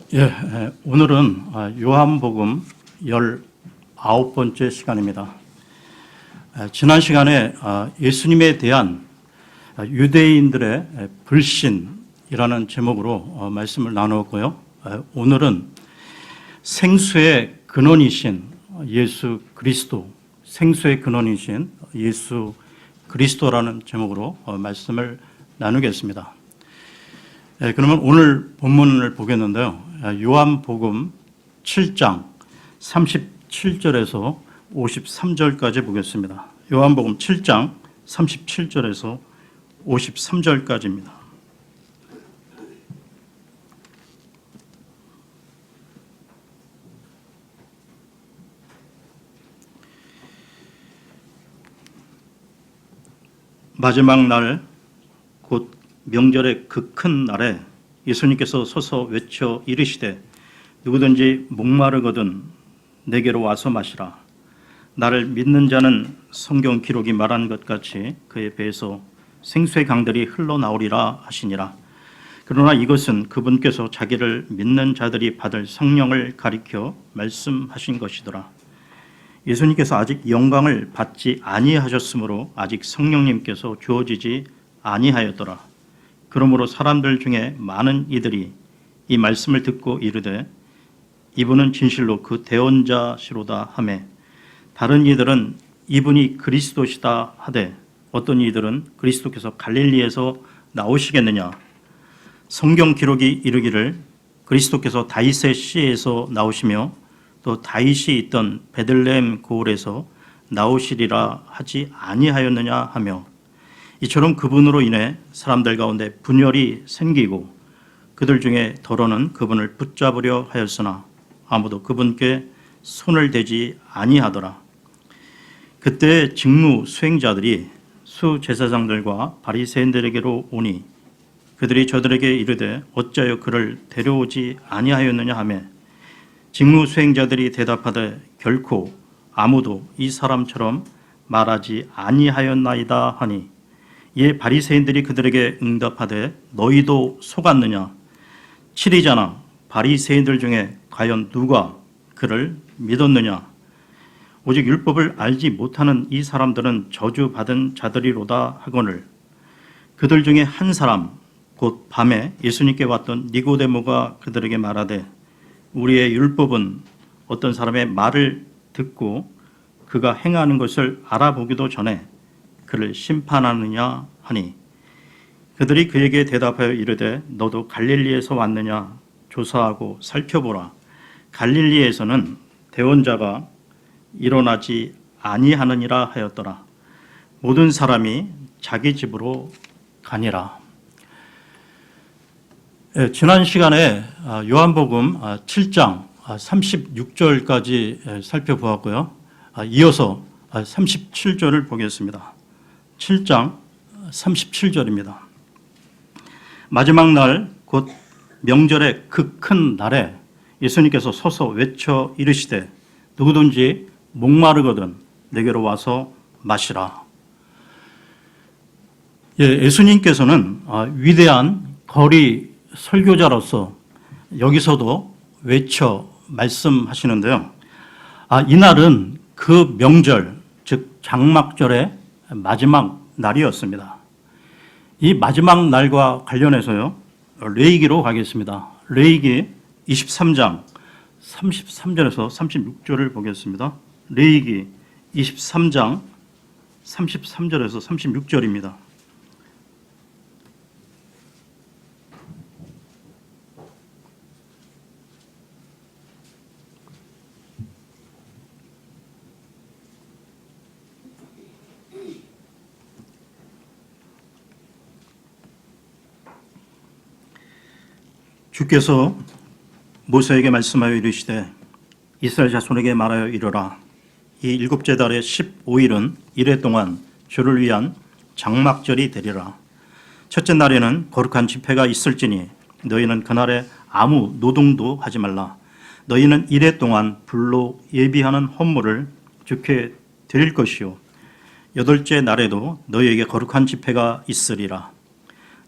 오늘은 요한복음 19번째 시간입니다. 지난 시간에 예수님에 대한 유대인들의 불신이라는 제목으로 말씀을 나누었고요. 오늘은 생수의 근원이신 예수 그리스도, 생수의 근원이신 예수 그리스도라는 제목으로 말씀을 나누겠습니다. 그러면 오늘 본문을 보겠는데요. 요한복음 7장 37절에서 53절까지 보겠습니다. 요한복음 7장 37절에서 53절까지입니다. 마지막 날, 곧 명절의 그 큰 날에 예수님께서 서서 외쳐 이르시되 누구든지 목마르거든 내게로 와서 마시라. 나를 믿는 자는 성경 기록이 말한 것 같이 그의 배에서 생수의 강들이 흘러나오리라 하시니라. 그러나 이것은 그분께서 자기를 믿는 자들이 받을 성령을 가리켜 말씀하신 것이더라. 예수님께서 아직 영광을 받지 아니하셨으므로 아직 성령님께서 주어지지 아니하였더라. 그러므로 사람들 중에 많은 이들이 이 말씀을 듣고 이르되 이분은 진실로 그 대언자시로다 하매, 다른 이들은 이분이 그리스도시다 하되, 어떤 이들은 그리스도께서 갈릴리에서 나오시겠느냐. 성경 기록이 이르기를 그리스도께서 다윗의 씨에서 나오시며 또 다윗이 있던 베들레헴 고을에서 나오시리라 하지 아니하였느냐 하며, 이처럼 그분으로 인해 사람들 가운데 분열이 생기고 그들 중에 더러는 그분을 붙잡으려 하였으나 아무도 그분께 손을 대지 아니하더라. 그때 직무 수행자들이 수제사장들과 바리새인들에게로 오니 그들이 저들에게 이르되 어찌하여 그를 데려오지 아니하였느냐 하며, 직무 수행자들이 대답하되 결코 아무도 이 사람처럼 말하지 아니하였나이다 하니, 이에 바리새인들이 그들에게 응답하되 너희도 속았느냐. 치리자나 바리새인들 중에 과연 누가 그를 믿었느냐. 오직 율법을 알지 못하는 이 사람들은 저주받은 자들이로다 하거늘, 그들 중에 한 사람 곧 밤에 예수님께 왔던 니고데모가 그들에게 말하되 우리의 율법은 어떤 사람의 말을 듣고 그가 행하는 것을 알아보기도 전에 그를 심판하느냐 하니, 그들이 그에게 대답하여 이르되 너도 갈릴리에서 왔느냐. 조사하고 살펴보라. 갈릴리에서는 대언자가 일어나지 아니하느니라 하였더라. 모든 사람이 자기 집으로 가니라. 지난 시간에 요한복음 7장 36절까지 살펴보았고요. 이어서 37절을 보겠습니다. 7장 37절입니다. 마지막 날, 곧 명절의 그 큰 날에 예수님께서 서서 외쳐 이르시되 누구든지 목마르거든 내게로 와서 마시라. 예수님께서는 위대한 거리 설교자로서 여기서도 외쳐 말씀하시는데요. 이날은 그 명절, 즉 장막절의 마지막 날이었습니다. 이 마지막 날과 관련해서요, 레위기로 가겠습니다. 레위기 23장 33절에서 36절을 보겠습니다. 레위기 23장 33절에서 36절입니다. 주께서 모세에게 말씀하여 이르시되 이스라엘 자손에게 말하여 이르라. 이 일곱째 달의 15일은 이래 동안 주를 위한 장막절이 되리라. 첫째 날에는 거룩한 집회가 있을지니 너희는 그날에 아무 노동도 하지 말라. 너희는 이래 동안 불로 예비하는 헌물을 주께 드릴 것이요 여덟째 날에도 너희에게 거룩한 집회가 있으리라.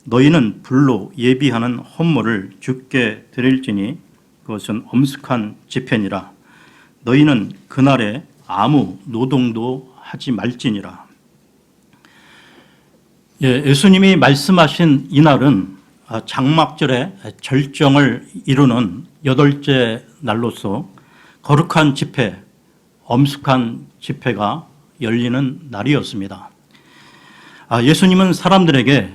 너희는 불로 예비하는 헌물을 주께 드릴지니 그것은 엄숙한 집회니라. 너희는 그날에 아무 노동도 하지 말지니라. 예수님이 말씀하신 이날은 장막절의 절정을 이루는 8째 날로서 거룩한 집회, 엄숙한 집회가 열리는 날이었습니다. 예수님은 사람들에게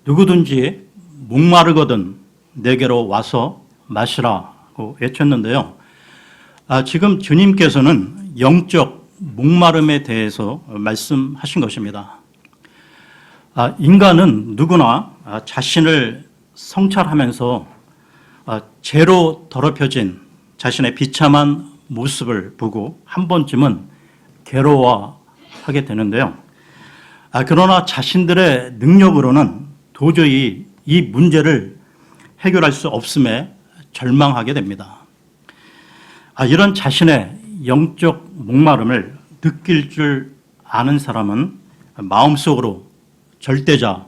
누구든지 목마르거든 내게로 와서 마시라고 외쳤는데요. 지금 주님께서는 영적 목마름에 대해서 말씀하신 것입니다. 인간은 누구나 자신을 성찰하면서 죄로 더럽혀진 자신의 비참한 모습을 보고 한 번쯤은 괴로워하게 되는데요. 그러나 자신들의 능력으로는 도저히 이 문제를 해결할 수 없음에 절망하게 됩니다. 이런 자신의 영적 목마름을 느낄 줄 아는 사람은 마음속으로 절대자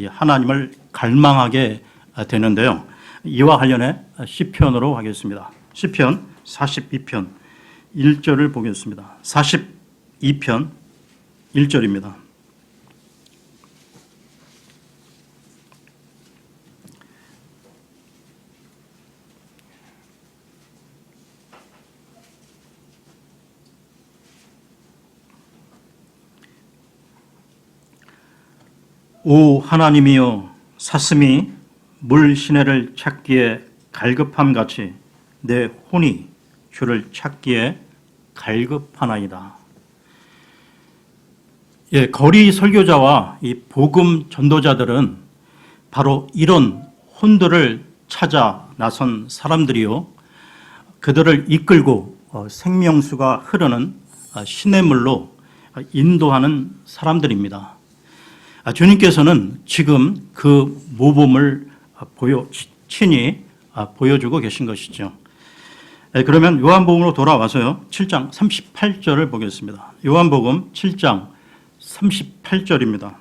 하나님을 갈망하게 되는데요. 이와 관련해 시편으로 하겠습니다. 시편 42편 1절을 보겠습니다. 42편 1절입니다. 오 하나님이여, 사슴이 물 시내를 찾기에 갈급함같이 내 혼이 주를 찾기에 갈급하나이다. 거리 설교자와 이 복음 전도자들은 바로 이런 혼들을 찾아 나선 사람들이요, 그들을 이끌고 생명수가 흐르는 시냇물로 인도하는 사람들입니다. 주님께서는 지금 그 모범을 친히 보여주고 계신 것이죠. 그러면 요한복음으로 돌아와서요, 7장 38절을 보겠습니다. 요한복음 7장 38절입니다.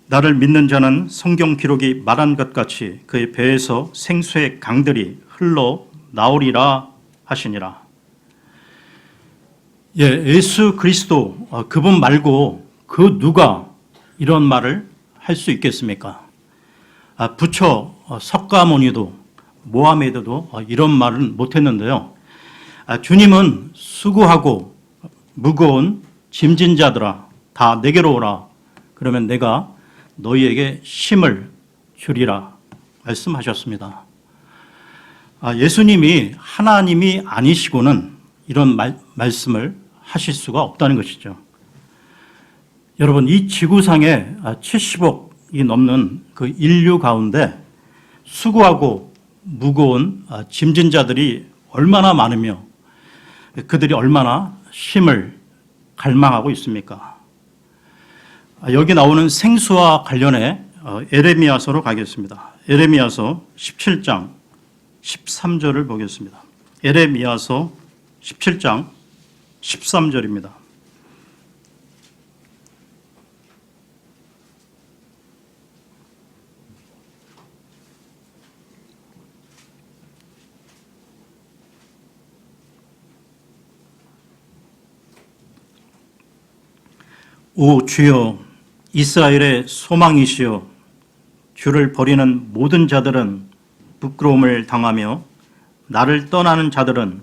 나를 믿는 자는 성경 기록이 말한 것 같이 그의 배에서 생수의 강들이 흘러 나오리라 하시니라. 예수 그리스도 그분 말고 그 누가 이런 말을 할 수 있겠습니까? 부처 석가모니도 모하메드도 이런 말은 못했는데요. 주님은 수고하고 무거운 짐진 자들아 다 내게로 오라, 그러면 내가 너희에게 쉼을 주리라 말씀하셨습니다. 예수님이 하나님이 아니시고는 이런 말씀을 하실 수가 없다는 것이죠. 여러분, 이 지구상에 70억이 넘는 그 인류 가운데 수고하고 무거운 짐진 자들이 얼마나 많으며 그들이 얼마나 쉼을 갈망하고 있습니까? 여기 나오는 생수와 관련해 에레미야서로 가겠습니다. 에레미야서 17장 13절을 보겠습니다. 에레미야서 17장 13절입니다. 오 주여, 이스라엘의 소망이시여, 주를 버리는 모든 자들은 부끄러움을 당하며 나를 떠나는 자들은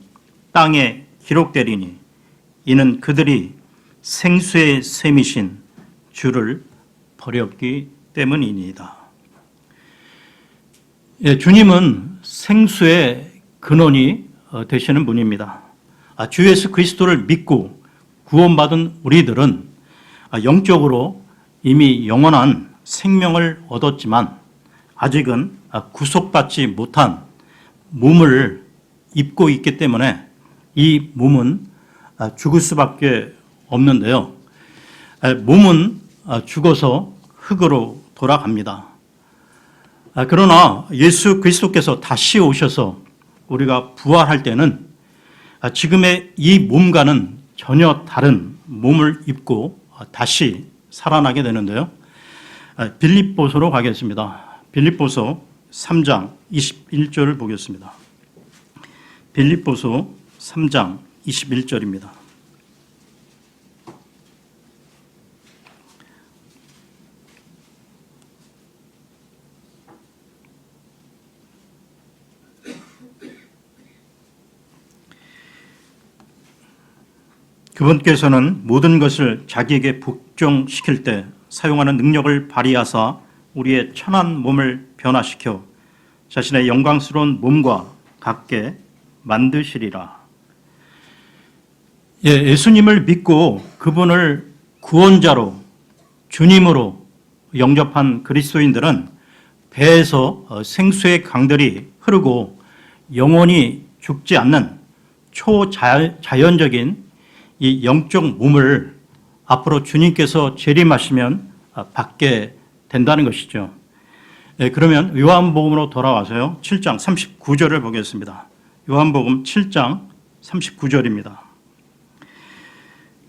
땅에 기록되리니 이는 그들이 생수의 샘이신 주를 버렸기 때문이니이다. 주님은 생수의 근원이 되시는 분입니다. 주 예수 그리스도를 믿고 구원받은 우리들은 영적으로 이미 영원한 생명을 얻었지만 아직은 구속받지 못한 몸을 입고 있기 때문에 이 몸은 죽을 수밖에 없는데요. 몸은 죽어서 흙으로 돌아갑니다. 그러나 예수 그리스도께서 다시 오셔서 우리가 부활할 때는 지금의 이 몸과는 전혀 다른 몸을 입고 다시 살아나게 되는데요. 빌립보서로 가겠습니다. 빌립보서 3장 21절을 보겠습니다. 빌립보서 3장 21절입니다. 그분께서는 모든 것을 자기에게 복종시킬 때 사용하는 능력을 발휘하사 우리의 천한 몸을 변화시켜 자신의 영광스러운 몸과 같게 만드시리라. 예수님을 믿고 그분을 구원자로 주님으로 영접한 그리스도인들은 배에서 생수의 강들이 흐르고 영원히 죽지 않는 초자연적인 이 영적 몸을 앞으로 주님께서 재림하시면 받게 된다는 것이죠. 그러면 요한복음으로 돌아와서요. 7장 39절을 보겠습니다. 요한복음 7장 39절입니다.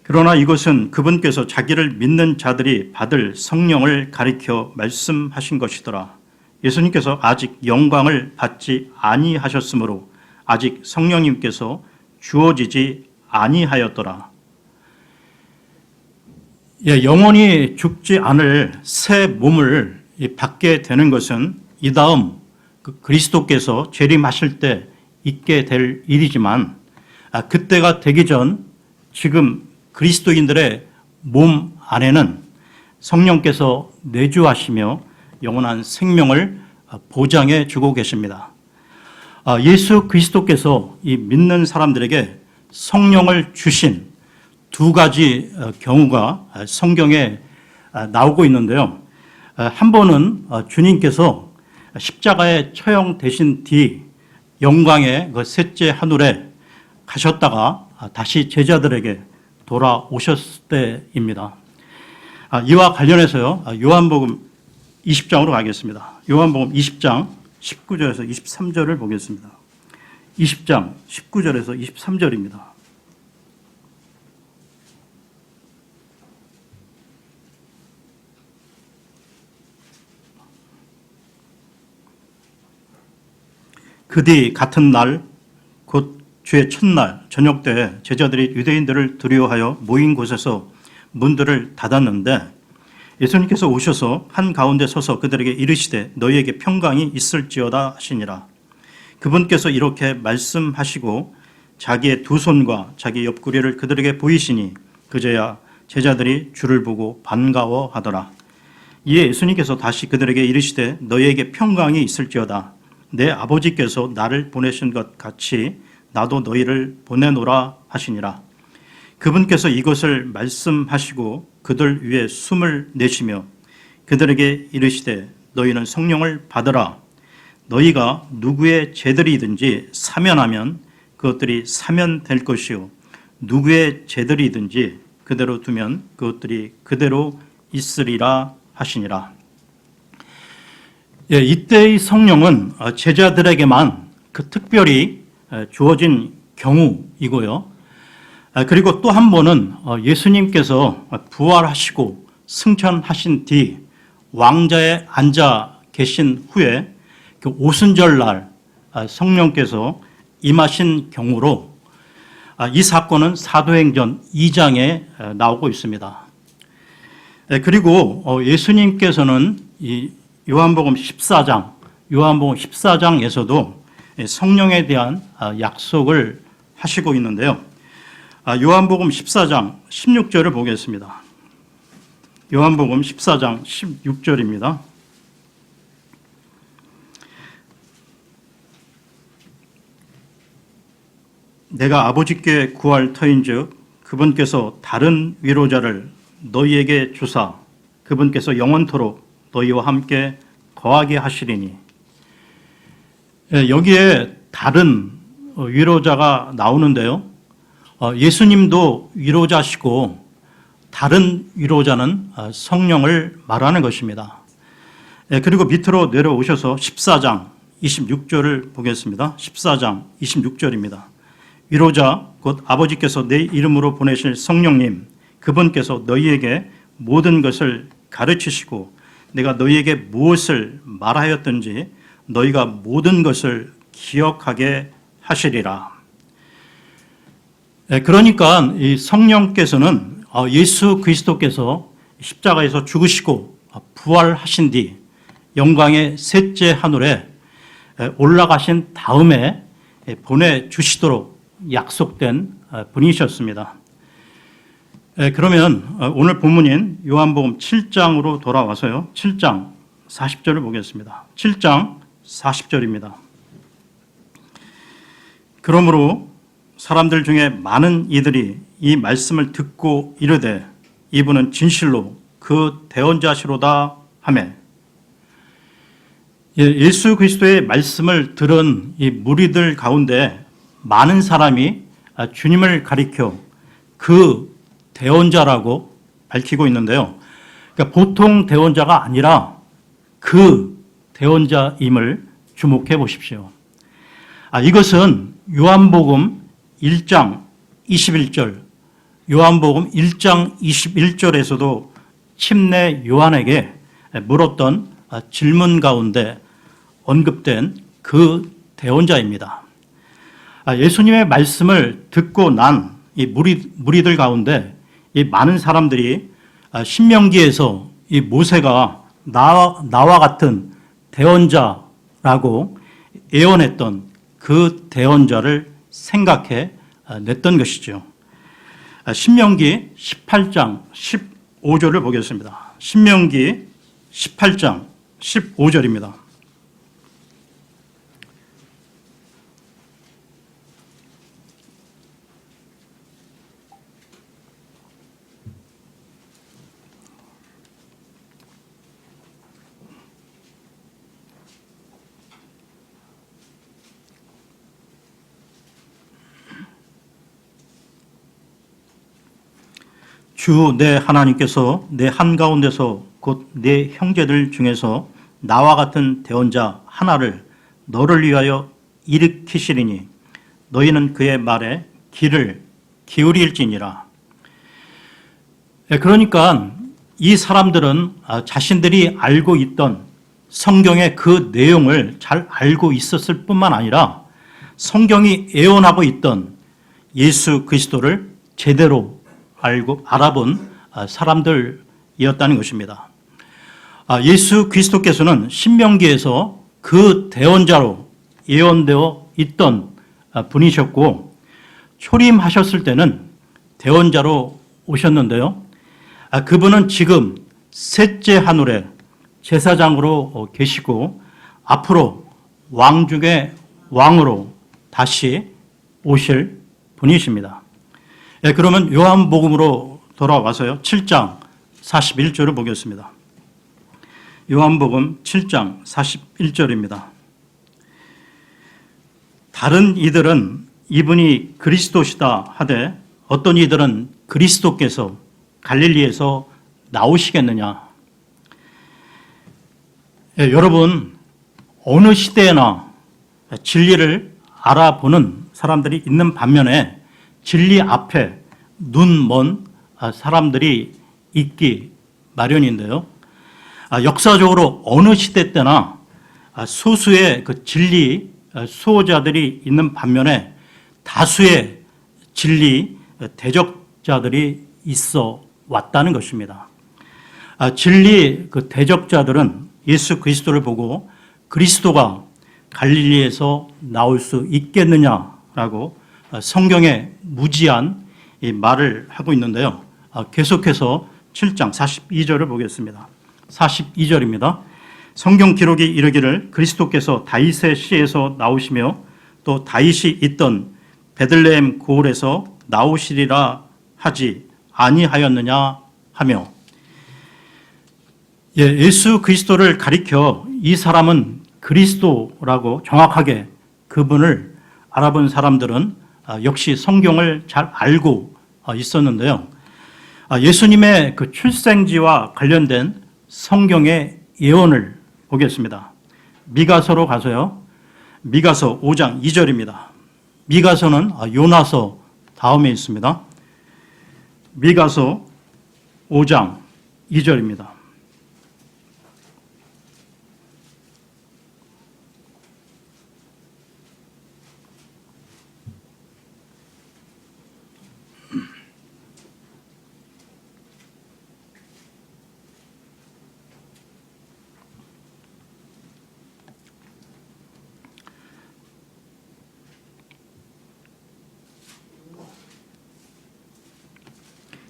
그러나 이것은 그분께서 자기를 믿는 자들이 받을 성령을 가리켜 말씀하신 것이더라. 예수님께서 아직 영광을 받지 아니하셨으므로 아직 성령님께서 주어지지 아니하였더라. 영원히 죽지 않을 새 몸을 받게 되는 것은 이 다음 그리스도께서 재림하실 때 있게 될 일이지만 그때가 되기 전 지금 그리스도인들의 몸 안에는 성령께서 내주하시며 영원한 생명을 보장해 주고 계십니다. 예수 그리스도께서 이 믿는 사람들에게 성령을 주신 두 가지 경우가 성경에 나오고 있는데요. 한 번은 주님께서 십자가에 처형되신 뒤 영광의 그 셋째 하늘에 가셨다가 다시 제자들에게 돌아오셨을 때입니다. 이와 관련해서요. 요한복음 20장으로 가겠습니다. 요한복음 20장 19절에서 23절을 보겠습니다. 20장 19절에서 23절입니다. 그 뒤 같은 날 곧 주의 첫날 저녁 때 제자들이 유대인들을 두려워하여 모인 곳에서 문들을 닫았는데 예수님께서 오셔서 한가운데 서서 그들에게 이르시되 너희에게 평강이 있을지어다 하시니라. 그분께서 이렇게 말씀하시고 자기의 두 손과 자기 옆구리를 그들에게 보이시니 그제야 제자들이 주를 보고 반가워하더라. 이에 예수님께서 다시 그들에게 이르시되 너희에게 평강이 있을지어다. 내 아버지께서 나를 보내신 것 같이 나도 너희를 보내노라 하시니라. 그분께서 이것을 말씀하시고 그들 위에 숨을 내쉬며 그들에게 이르시되 너희는 성령을 받으라. 너희가 누구의 제들이든지 사면하면 그것들이 사면될 것이요 누구의 제들이든지 그대로 두면 그것들이 그대로 있으리라 하시니라. 이때의 성령은 제자들에게만 그 특별히 주어진 경우이고요. 그리고 또 한 번은 예수님께서 부활하시고 승천하신 뒤 왕자에 앉아 계신 후에 그 오순절날 성령께서 임하신 경우로 이 사건은 사도행전 2장에 나오고 있습니다. 그리고 예수님께서는 이 요한복음 14장에서도 성령에 대한 약속을 하시고 있는데요. 요한복음 14장 16절을 보겠습니다. 요한복음 14장 16절입니다. 내가 아버지께 구할 터인즉 그분께서 다른 위로자를 너희에게 주사 그분께서 영원토록 너희와 함께 거하게 하시리니. 여기에 다른 위로자가 나오는데요. 예수님도 위로자시고 다른 위로자는 성령을 말하는 것입니다. 그리고 밑으로 내려오셔서 14장 26절을 보겠습니다. 14장 26절입니다. 위로자 곧 아버지께서 내 이름으로 보내실 성령님 그분께서 너희에게 모든 것을 가르치시고 내가 너희에게 무엇을 말하였든지 너희가 모든 것을 기억하게 하시리라. 그러니까 이 성령께서는 예수 그리스도께서 십자가에서 죽으시고 부활하신 뒤 영광의 셋째 하늘에 올라가신 다음에 보내주시도록 약속된 분이셨습니다. 그러면 오늘 본문인 요한복음 7장으로 돌아와서요. 7장 40절을 보겠습니다. 7장 40절입니다. 그러므로 사람들 중에 많은 이들이 이 말씀을 듣고 이르되 이분은 진실로 그 대언자시로다 하매, 예수 그리스도의 말씀을 들은 이 무리들 가운데 많은 사람이 주님을 가리켜 그 대언자라고 밝히고 있는데요. 그러니까 보통 대언자가 아니라 그 대언자임을 주목해 보십시오. 이것은 요한복음 1장 21절, 요한복음 1장 21절에서도 침례 요한에게 물었던 질문 가운데 언급된 그 대언자입니다. 예수님의 말씀을 듣고 난 이 무리들 가운데 이 많은 사람들이 신명기에서 이 모세가 나와 같은 대언자라고 예언했던 그 대언자를 생각해 냈던 것이죠. 신명기 18장 15절을 보겠습니다. 신명기 18장 15절입니다. 주 내 하나님께서 내 한가운데서 곧 내 형제들 중에서 나와 같은 대언자 하나를 너를 위하여 일으키시리니 너희는 그의 말에 귀를 기울일지니라. 그러니까 이 사람들은 자신들이 알고 있던 성경의 그 내용을 잘 알고 있었을 뿐만 아니라 성경이 예언하고 있던 예수 그리스도를 제대로 알아본 사람들이었다는 것입니다. 예수 그리스도께서는 신명기에서 그 대언자로 예언되어 있던 분이셨고 초림하셨을 때는 대언자로 오셨는데요. 그분은 지금 셋째 하늘에 제사장으로 계시고 앞으로 왕 중에 왕으로 다시 오실 분이십니다. 그러면 요한복음으로 돌아와서요. 7장 41절을 보겠습니다. 요한복음 7장 41절입니다. 다른 이들은 이분이 그리스도시다 하되 어떤 이들은 그리스도께서 갈릴리에서 나오시겠느냐. 여러분, 어느 시대에나 진리를 알아보는 사람들이 있는 반면에 진리 앞에 눈 먼 사람들이 있기 마련인데요. 역사적으로 어느 시대 때나 소수의 그 진리 수호자들이 있는 반면에 다수의 진리 대적자들이 있어 왔다는 것입니다. 진리 그 대적자들은 예수 그리스도를 보고 그리스도가 갈릴리에서 나올 수 있겠느냐라고 성경에 무지한 이 말을 하고 있는데요. 계속해서 7장 42절을 보겠습니다. 42절입니다. 성경 기록이 이르기를 그리스도께서 다윗의 씨에서 나오시며 또 다윗이 있던 베들레헴 고을에서 나오시리라 하지 아니하였느냐 하며, 예수 그리스도를 가리켜 이 사람은 그리스도라고 정확하게 그분을 알아본 사람들은 역시 성경을 잘 알고 있었는데요. 예수님의 그 출생지와 관련된 성경의 예언을 보겠습니다. 미가서로 가서요. 미가서 5장 2절입니다. 미가서는 요나서 다음에 있습니다. 미가서 5장 2절입니다.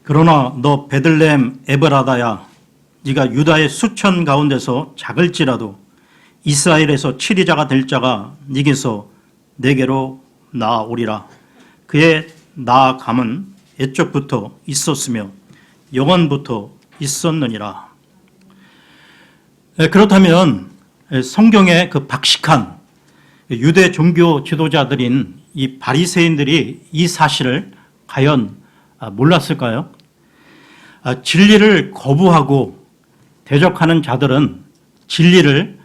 그러나 너 베들레헴 에브라다야, 네가 유다의 수천 가운데서 작을지라도 이스라엘에서 치리자가 될 자가 네게서 내게로 나아오리라. 그의 나아감은 옛적부터 있었으며 영원부터 있었느니라. 그렇다면 성경의 그 박식한 유대 종교 지도자들인 이 바리새인들이 이 사실을 과연 몰랐을까요? 진리를 거부하고 대적하는 자들은 진리를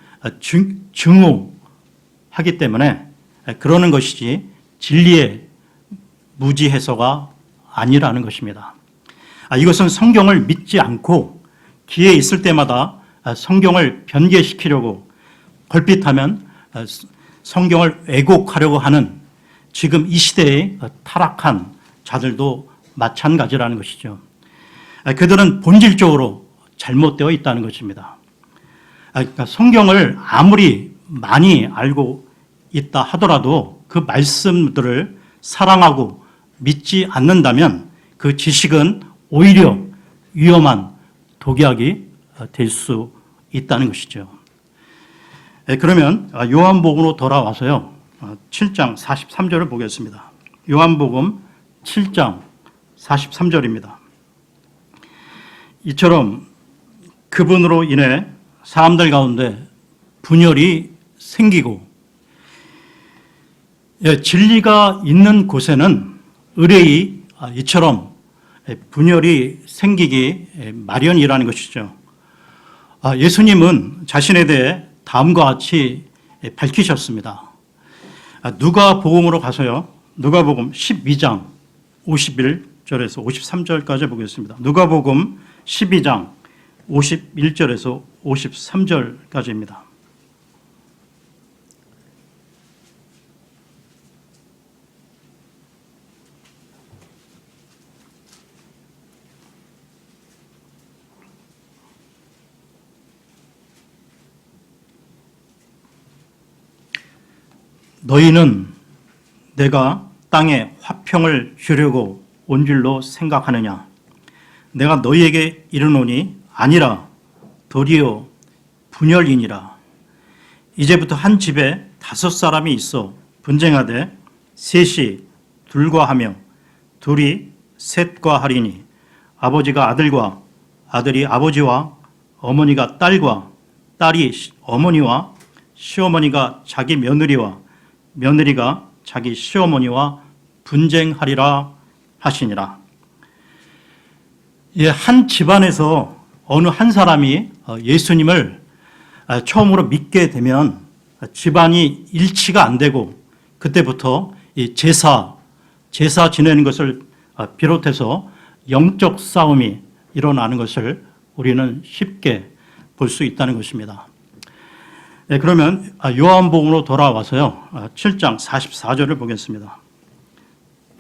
증오하기 때문에 그러는 것이지 진리의 무지해서가 아니라는 것입니다. 이것은 성경을 믿지 않고 기회 있을 때마다 성경을 변개시키려고 걸핏하면 성경을 왜곡하려고 하는 지금 이 시대의 타락한 자들도 마찬가지라는 것이죠. 그들은 본질적으로 잘못되어 있다는 것입니다. 그러니까 성경을 아무리 많이 알고 있다 하더라도 그 말씀들을 사랑하고 믿지 않는다면 그 지식은 오히려 위험한 독약이 될 수 있다는 것이죠. 그러면 요한복음으로 돌아와서요. 7장 43절을 보겠습니다. 요한복음 7장 43절입니다. 이처럼 그분으로 인해 사람들 가운데 분열이 생기고, 진리가 있는 곳에는 의뢰이 이처럼 분열이 생기기 마련이라는 것이죠. 예수님은 자신에 대해 다음과 같이 밝히셨습니다. 누가복음으로 가서요. 누가복음 12장 51절에서 53절까지 보겠습니다. 누가복음 12장 51절에서 53절까지입니다. 너희는 내가 땅에 화평을 주려고 온 줄로 생각하느냐? 내가 너희에게 이르노니 아니라 도리어 분열이니라. 이제부터 한 집에 5사람이 있어 분쟁하되 셋이 둘과 하며 둘이 셋과 하리니 아버지가 아들과 아들이 아버지와 어머니가 딸과 딸이 어머니와 시어머니가 자기 며느리와 며느리가 자기 시어머니와 분쟁하리라 하시니라. 한 집안에서 어느 한 사람이 예수님을 처음으로 믿게 되면 집안이 일치가 안 되고 그때부터 이 제사 지내는 것을 비롯해서 영적 싸움이 일어나는 것을 우리는 쉽게 볼 수 있다는 것입니다. 그러면 요한복음으로 돌아와서요. 7장 44절을 보겠습니다.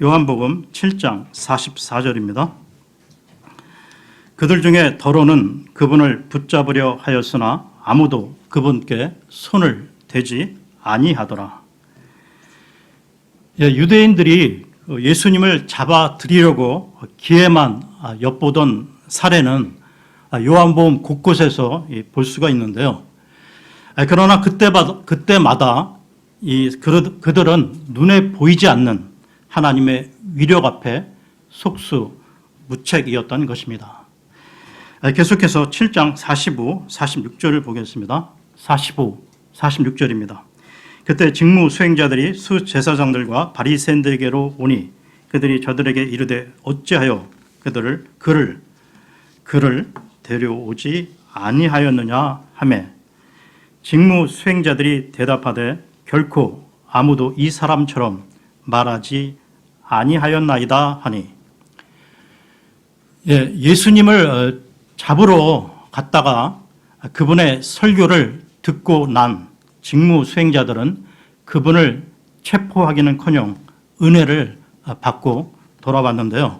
요한복음 7장 44절입니다. 그들 중에 더러는 그분을 붙잡으려 하였으나 아무도 그분께 손을 대지 아니하더라. 유대인들이 예수님을 잡아들이려고 기회만 엿보던 사례는 요한복음 곳곳에서 볼 수가 있는데요. 그러나 그때마다 그들은 눈에 보이지 않는 하나님의 위력 앞에 속수무책이었던 것입니다. 계속해서 7장 45, 46절을 보겠습니다. 45, 46절입니다. 그때 직무 수행자들이 수제사장들과 바리새인들에게로 오니 그들이 저들에게 이르되 어찌하여 그를 데려오지 아니하였느냐 하매 직무 수행자들이 대답하되 결코 아무도 이 사람처럼 말하지 아니하였나이다 하니, 예수님을 잡으러 갔다가 그분의 설교를 듣고 난 직무 수행자들은 그분을 체포하기는커녕 은혜를 받고 돌아왔는데요.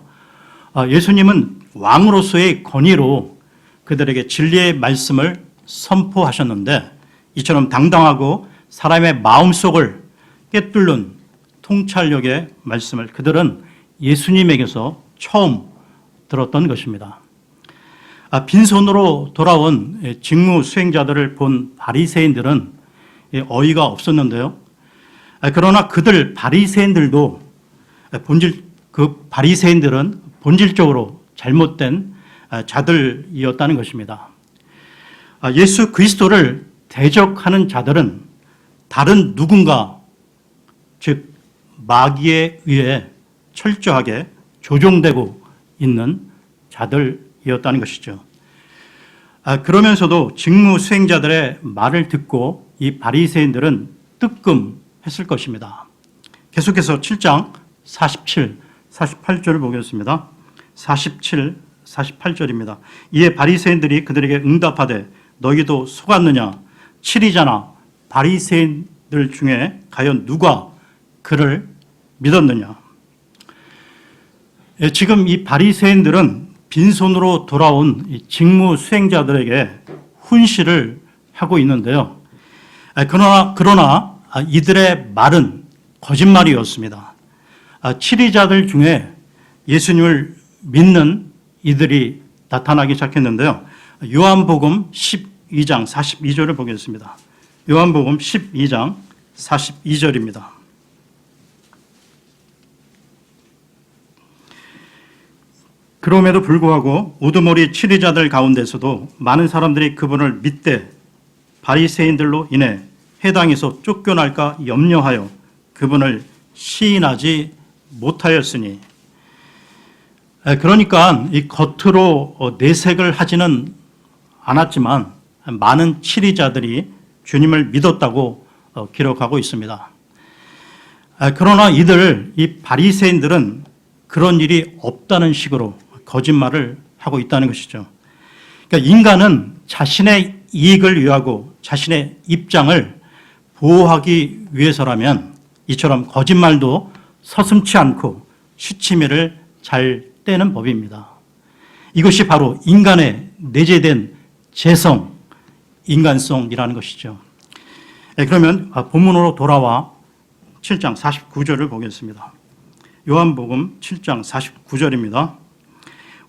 예수님은 왕으로서의 권위로 그들에게 진리의 말씀을 선포하셨는데 이처럼 당당하고 사람의 마음속을 꿰뚫는 통찰력의 말씀을 그들은 예수님에게서 처음 들었던 것입니다. 빈손으로 돌아온 직무 수행자들을 본 바리새인들은 어이가 없었는데요. 그러나 그들 바리새인들도 바리새인들은 본질적으로 잘못된 자들이었다는 것입니다. 예수 그리스도를 대적하는 자들은 다른 누군가, 즉 마귀에 의해 철저하게 조종되고 있는 자들이었다는 것이죠. 그러면서도 직무 수행자들의 말을 듣고 이 바리새인들은 뜨끔했을 것입니다. 계속해서 7장 47, 48절을 보겠습니다. 47, 48절입니다. 이에 바리새인들이 그들에게 응답하되 너희도 속았느냐? 7이잖아. 바리새인들 중에 과연 누가 그를 믿었느냐? 지금 이 바리새인들은 빈손으로 돌아온 직무 수행자들에게 훈시를 하고 있는데요. 그러나 이들의 말은 거짓말이었습니다. 치리자들 중에 예수님을 믿는 이들이 나타나기 시작했는데요. 요한복음 12장 42절을 보겠습니다. 요한복음 12장 42절입니다. 그럼에도 불구하고 우두머리 치리자들 가운데서도 많은 사람들이 그분을 믿되 바리새인들로 인해 회당에서 쫓겨날까 염려하여 그분을 시인하지 못하였으니, 그러니까 이 겉으로 내색을 하지는 않았지만 많은 치리자들이 주님을 믿었다고 기록하고 있습니다. 그러나 이 바리새인들은 그런 일이 없다는 식으로 거짓말을 하고 있다는 것이죠. 그러니까 인간은 자신의 이익을 위하고 자신의 입장을 보호하기 위해서라면 이처럼 거짓말도 서슴지 않고 시치미를 잘 떼는 법입니다. 이것이 바로 인간의 내재된 재성, 인간성이라는 것이죠. 그러면 본문으로 돌아와 7장 49절을 보겠습니다. 요한복음 7장 49절입니다.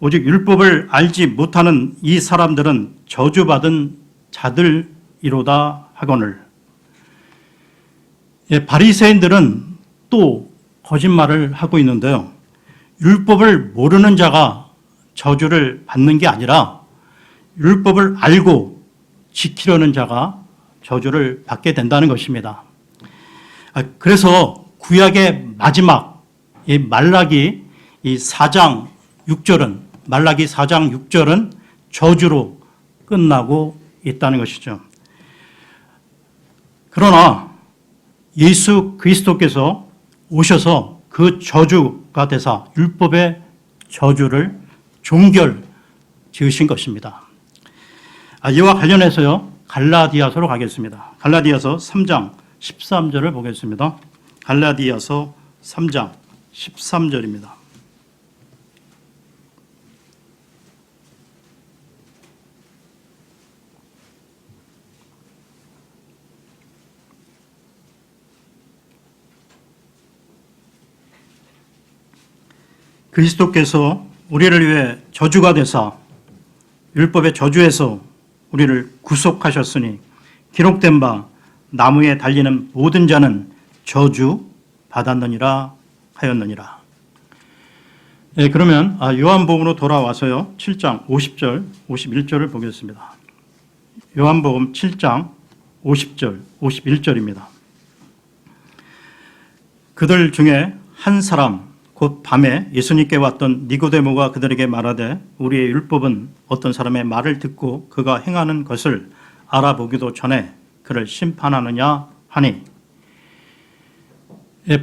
오직 율법을 알지 못하는 이 사람들은 저주받은 자들이로다 하거늘. 바리새인들은 또 거짓말을 하고 있는데요. 율법을 모르는 자가 저주를 받는 게 아니라 율법을 알고 지키려는 자가 저주를 받게 된다는 것입니다. 그래서 구약의 마지막 말라기 4장 6절은 저주로 끝나고 있다는 것이죠. 그러나 예수 그리스도께서 오셔서 그 저주가 되사 율법의 저주를 종결 지으신 것입니다. 이와 관련해서요, 갈라디아서로 가겠습니다. 갈라디아서 3장 13절을 보겠습니다. 갈라디아서 3장 13절입니다. 그리스도께서 우리를 위해 저주가 되사 율법의 저주에서 우리를 구속하셨으니 기록된 바 나무에 달리는 모든 자는 저주 받았느니라 하였느니라. 그러면 요한복음으로 돌아와서요, 7장 50절, 51절을 보겠습니다. 요한복음 7장 50절, 51절입니다. 그들 중에 한 사람 곧 밤에 예수님께 왔던 니고데모가 그들에게 말하되 우리의 율법은 어떤 사람의 말을 듣고 그가 행하는 것을 알아보기도 전에 그를 심판하느냐 하니,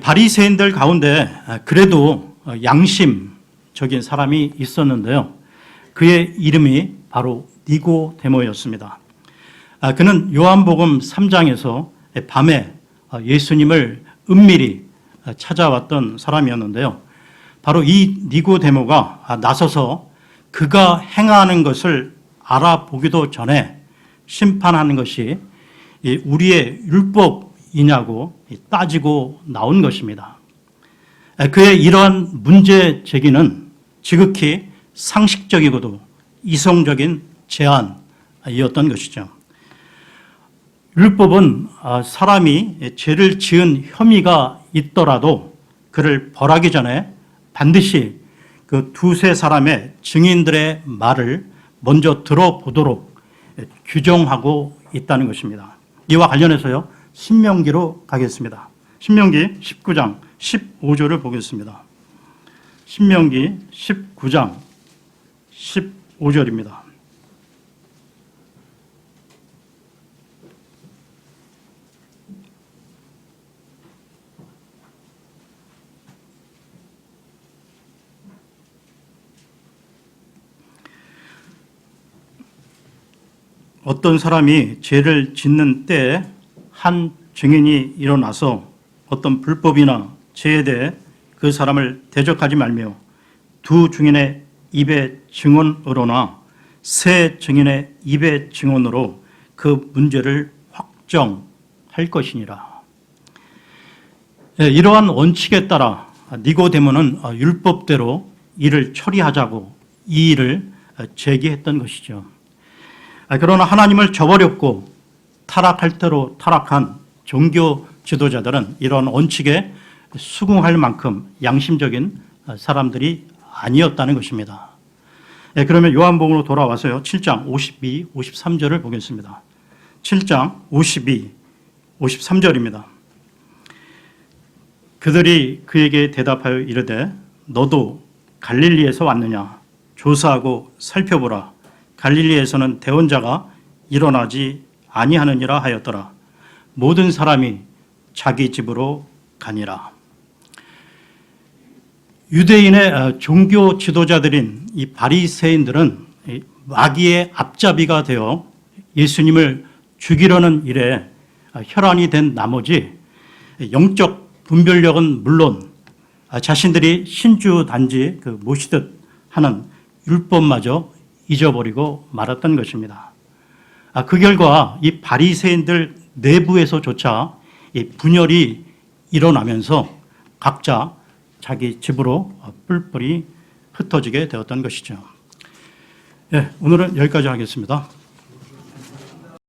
바리새인들 가운데 그래도 양심적인 사람이 있었는데요. 그의 이름이 바로 니고데모였습니다. 그는 요한복음 3장에서 밤에 예수님을 은밀히 찾아왔던 사람이었는데요. 바로 이 니고데모가 나서서 그가 행하는 것을 알아보기도 전에 심판하는 것이 우리의 율법이냐고 따지고 나온 것입니다. 그의 이러한 문제 제기는 지극히 상식적이고도 이성적인 제안이었던 것이죠. 율법은 사람이 죄를 지은 혐의가 있더라도 그를 벌하기 전에 반드시 그 두세 사람의 증인들의 말을 먼저 들어보도록 규정하고 있다는 것입니다. 이와 관련해서요, 신명기로 가겠습니다. 신명기 19장 15절을 보겠습니다. 신명기 19장 15절입니다. 어떤 사람이 죄를 짓는 때에 한 증인이 일어나서 어떤 불법이나 죄에 대해 그 사람을 대적하지 말며 두 증인의 입의 증언으로나 세 증인의 입의 증언으로 그 문제를 확정할 것이니라. 이러한 원칙에 따라 니고데모는 율법대로 이를 처리하자고 이 일을 제기했던 것이죠. 그러나 하나님을 저버렸고 타락할 대로 타락한 종교 지도자들은 이런 원칙에 수긍할 만큼 양심적인 사람들이 아니었다는 것입니다. 그러면 요한복음으로 돌아와서요, 7장 52, 53절을 보겠습니다. 7장 52, 53절입니다. 그들이 그에게 대답하여 이르되 너도 갈릴리에서 왔느냐? 조사하고 살펴보라. 갈릴리에서는 대언자가 일어나지 아니하느니라 하였더라. 모든 사람이 자기 집으로 가니라. 유대인의 종교 지도자들인 이 바리새인들은 마귀의 앞잡이가 되어 예수님을 죽이려는 일에 혈안이 된 나머지 영적 분별력은 물론 자신들이 신주 단지 모시듯 하는 율법마저 잊어버리고 말았던 것입니다. 그 결과 이 바리새인들 내부에서조차 이 분열이 일어나면서 각자 자기 집으로 뿔뿔이 흩어지게 되었던 것이죠. 오늘은 여기까지 하겠습니다.